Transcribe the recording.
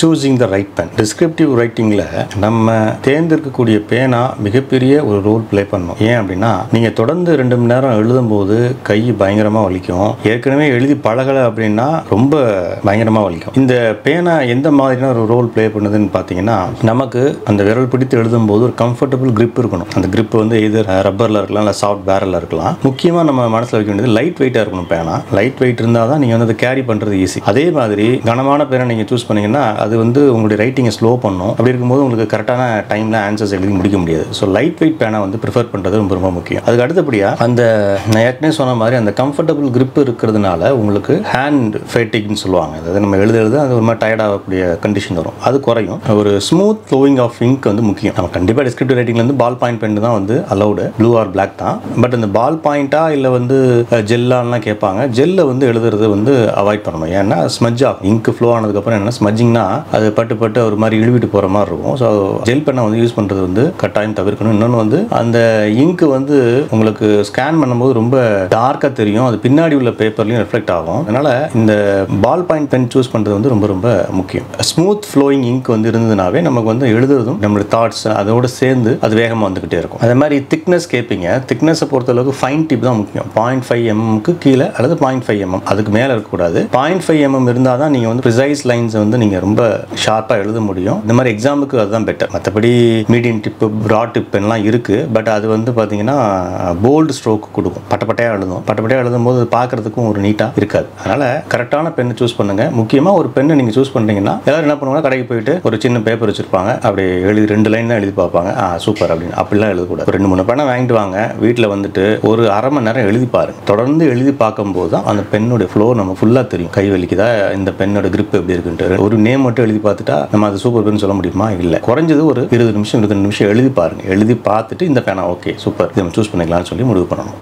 Choosing the right pen. Descriptive ரைட்டிங்கில் நம்ம தேர்ந்தெடுக்கக்கூடிய பேனா மிகப்பெரிய ஒரு ரோல் ப்ளே பண்ணும். ஏன் அப்படின்னா, நீங்கள் தொடர்ந்து 2 மணி நேரம் எழுதும்போது கை பயங்கரமாக வலிக்கும். ஏற்கனவே எழுதி பழகலை அப்படின்னா ரொம்ப பயங்கரமாக வலிக்கும். இந்த பேனா எந்த மாதிரியான ஒரு ரோல் ப்ளே பண்ணுதுன்னு பார்த்தீங்கன்னா, நமக்கு அந்த விரல் பிடித்து எழுதும்போது ஒரு கம்ஃபர்டபுள் கிரிப் இருக்கணும். அந்த கிரிப் வந்து எதர் ரப்பரில் இருக்கலாம், இல்லை சாஃப்ட் பேரலில் இருக்கலாம். முக்கியமாக நம்ம மனசில் வைக்க வேண்டியது லைட் வெயிட்டாக இருக்கணும். பேனா லைட் வெயிட் இருந்தால் தான் நீங்கள் வந்து அதை கேரி பண்ணுறது ஈஸி. அதே மாதிரி கனமான பேனா நீங்கள் சூஸ் பண்ணீங்கன்னா அது வந்து உங்களுடைய ரைட்டிங்கை ஸ்லோ பண்ணும். அப்படி இருக்கும்போது உங்களுக்கு கரெக்டான டைமில் ஆன்சர்ஸ் எழுதி முடிக்க முடியாது. ஸோ லைட் வெயிட் பேனா வந்து ப்ரிஃபர் பண்ணுறது ரொம்ப ரொம்ப முக்கியம். அதுக்கு அடுத்தபடியாக அந்த நான் ஏற்கனவே சொன்ன மாதிரி அந்த கம்ஃபர்டபுள் கிரிப் இருக்கிறதுனால உங்களுக்கு ஹேண்ட் ஃபேட்டிக்னு சொல்லுவாங்க. அதாவது நம்ம எழுத அது ஒரு மாதிரி டயர்ட் ஆகக்கூடிய கண்டிஷன் வரும். அது குறையும். ஒரு ஸ்மூத் ஃப்ளோயிங் ஆஃப் இங்க் வந்து முக்கியம். நம்ம கண்டிப்பாக டிஸ்கிரிப்டிவ் ரைட்டிங்ல வந்து பால் பாயிண்ட் பென் தான் வந்து அலௌடு, ப்ளூ ஆர் பிளாக் தான். பட் அந்த பால் பாயிண்டா இல்லை வந்து ஜெல்லான்லாம் கேட்பாங்க. ஜெல்லை வந்து எழுதுறது வந்து அவாய்ட் பண்ணணும். ஏன்னா ஸ்மஜ் ஆகும். இங்க் ஃப்ளோ ஆனதுக்கப்புறம் என்ன ஸ்மஜிங்னா அது பட்டு ஒரு மாதிரி இழுவிட்டு போகிற மாதிரி இருக்கும். ஸோ ஜெல் பெண்ணை வந்து யூஸ் பண்ணுறது வந்து கட்டாயம் தவிர்க்கணும். இன்னொன்று வந்து அந்த இங்க் வந்து உங்களுக்கு ஸ்கேன் பண்ணும்போது ரொம்ப டார்க்காக தெரியும். அது பின்னாடி உள்ள பேப்பர்லையும் ரிஃப்ளெக்ட் ஆகும். அதனால் இந்த பால் பாயிண்ட் பென் சூஸ் பண்ணுறது வந்து ரொம்ப ரொம்ப முக்கியம். ஸ்மூத் ஃப்ளோயிங் இங்க் வந்து இருந்ததுனாவே நமக்கு வந்து எழுதுறதும் நம்மளுடைய தாட்ஸ் அதோடு சேர்ந்து அது வேகமாக வந்துக்கிட்டே இருக்கும். அதே மாதிரி திக்னஸ் கேட்பீங்க. திக்னஸை பொறுத்தளவுக்கு ஃபைன் டிப் தான் முக்கியம். 0.5 mm கீழே அல்லது 0.5 mm அதுக்கு மேலே இருக்கக்கூடாது. 0.5 mm இருந்தால் தான் நீங்கள் வந்து ப்ரிசைஸ் லைன்ஸ் வந்து நீங்கள் ரொம்ப ஷார்ப்பாக எழுத முடியும். இந்த மாதிரி எக்ஸாமுக்கு அதுதான் பெட்டர். மற்றபடி மீடியம் டிப்பு, ப்ராட் டிப் எல்லாம் இருக்குது. பட் அது வந்து பார்த்தீங்கன்னா போல்டு ஸ்ட்ரோக் கொடுக்கும். பட்டப்பட்டையாக எழுதும். பட்டப்பட்டையாக எழுதும் போது பார்க்குறதுக்கும் ஒரு நீட்டாக இருக்காது. அதனால் கரெக்டான பெண்ணை சூஸ் பண்ணுங்கள். முக்கியமாக ஒரு பெண்ணை நீங்கள் சூஸ் பண்ணுறீங்கன்னா எல்லாரும் என்ன பண்ணுவாங்க, கடைக்கு போயிட்டு ஒரு சின்ன பேப்பர் வச்சுருப்பாங்க. அப்படி எழுதி 2 லைன் தான் எழுதி பார்ப்பாங்க. சூப்பர் அப்படின்னு அப்படிலாம் எழுதக்கூடாது. 2-3 பெண்ணை வாங்கிட்டு வாங்க. வீட்டில் வந்துட்டு ஒரு அரை மணி நேரம் எழுதி பாருங்க. தொடர்ந்து எழுதி பார்க்கும்போது தான் அந்த பெண்ணோட ஃப்ளோ நம்ம ஃபுல்லாக தெரியும். கை வலிக்குதா, இந்த பெண்ணோட கிரிப் எப்படி இருக்குன்ட்டு. ஒரு நேம் மட்டும் எழுதி பார்த்துட்டா நம்ம அது சூப்பர் பென் சொல்ல முடியுமா? இல்லை. குறைஞ்சது ஒரு 20 நிமிஷம் 22 நிமிஷம் எழுதி பாருங்க. எழுதி பார்த்துட்டு இந்த பேனா ஓகே சூப்பர் இதை நம்ம சூஸ் பண்ணிக்கலாம்னு சொல்லி முடிவு பண்ணணும்.